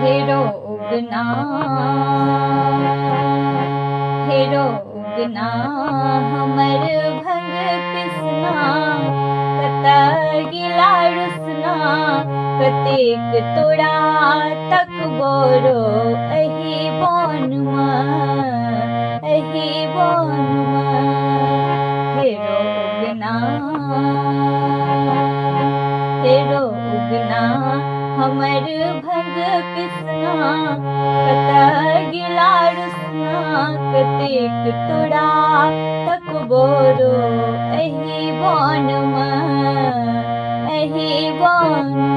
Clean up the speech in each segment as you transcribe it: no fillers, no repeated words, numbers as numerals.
हेरो उगना, हेरो उगना, हमर भंग पिसना, कत गिला रुसना, कतेक तोड़ा तक बोरो एही बोनमा, एही बोनमा। हेरो उगना, हेरो उगना, हमर भंग पिसना, कत गिला रुसना, कतेक तोड़ा तक बोरो एही बोनमा, एही बोनमा।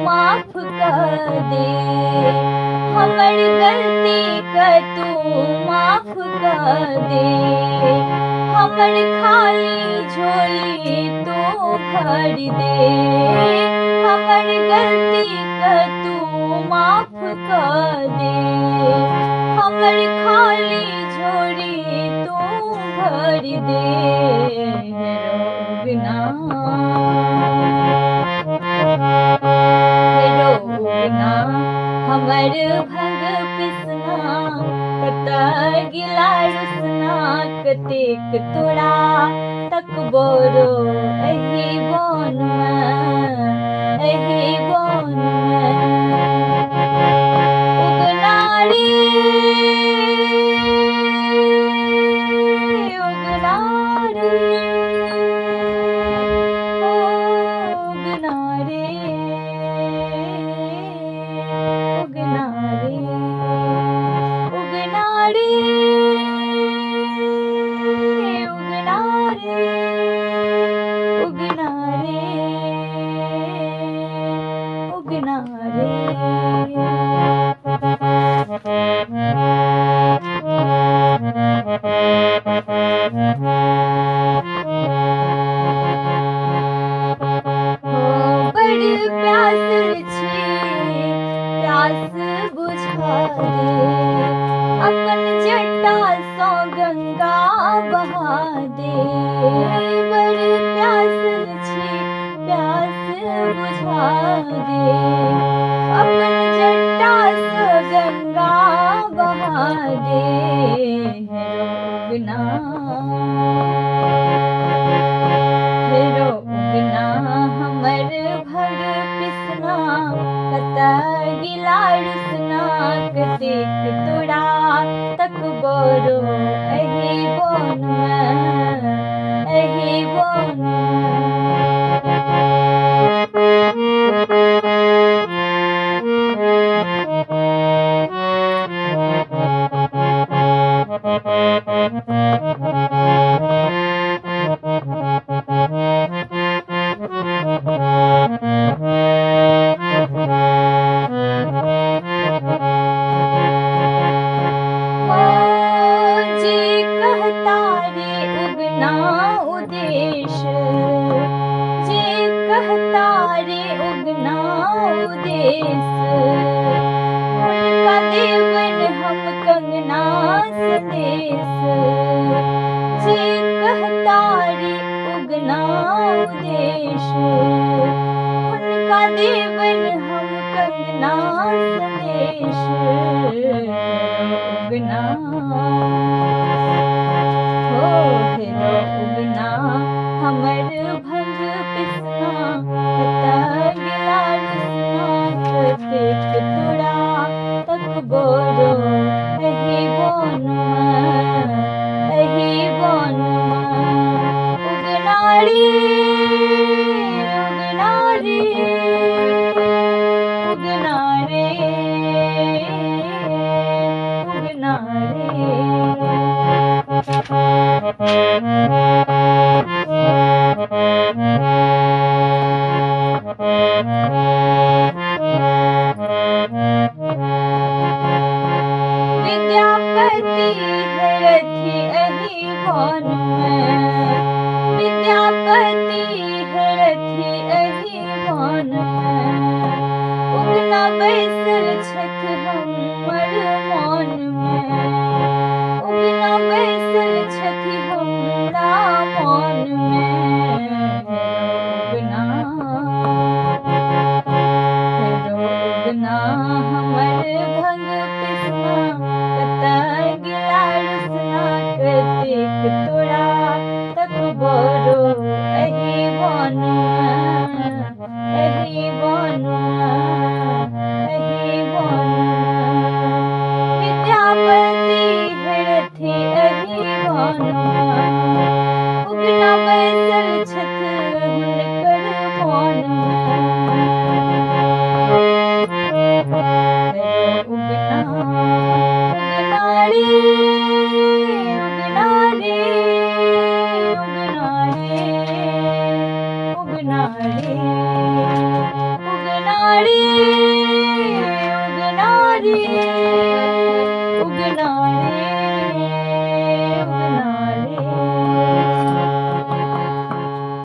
माफ कर दे, हमर गलती के तू माफ कर दे, हमर खाली झोली तू भर दे, हमर गलती के तू माफ कर दे, हमर खाली झोली तू भर दे। हेरो उगना, हमर भंग पिसना, कत गिला रुसना, कतेक तोड़ा तक बोरो एही बोनमा, एही बोनमा। उगना रे, उगना रे, उगना रे, उगना रे, उगना रे, उगना रे, उगना रे, उगना रे। बड़ प्यासल छी, प्यास बुझा दे, अपन जटा सँ गंगा बहा दे। बड़ प्यासल छी, प्यास बुझा दे, अपन जटा सँ गंगा बहा दे। हेरो उगना, हेरो उगना, हमर भंग पिसना, कत गिला रुसना, कतेक तोड़ा तक बोरो एही बोनमा, एही बोनमा। जे कहता रे उगना उदेश, जे कहता रे उगना उदेश, उनका देवन हम कंगना संदेश। जे कहता रे उगना उदेश, उनका देवन हम कंगना संदेश। उगना, हो हेरो उगना, हमर भंग पिसना, कत गिला रुसना, कतेक तोड़ा तक बोरो एही बोनमा, एही बोनमा। उगना रे, उगना रे, उगना रे, उगना रे। उगना बैसल छथि हमर मन में, उगना बैसल छथि हमरा मन में। हेरो उगना हमर भंग पिसना, कतय गिला रुसना, कतेक तोरा तकबरो एहि वन में, एहि वन में, एहि वन में। विद्यापति हेरथि एहि वन में, उगना बैसल छथि हुनकर मन में। हेरो उगना, उगना रे, उगना रे, उगना रे, उगना रे, उगना रे, उगना रे।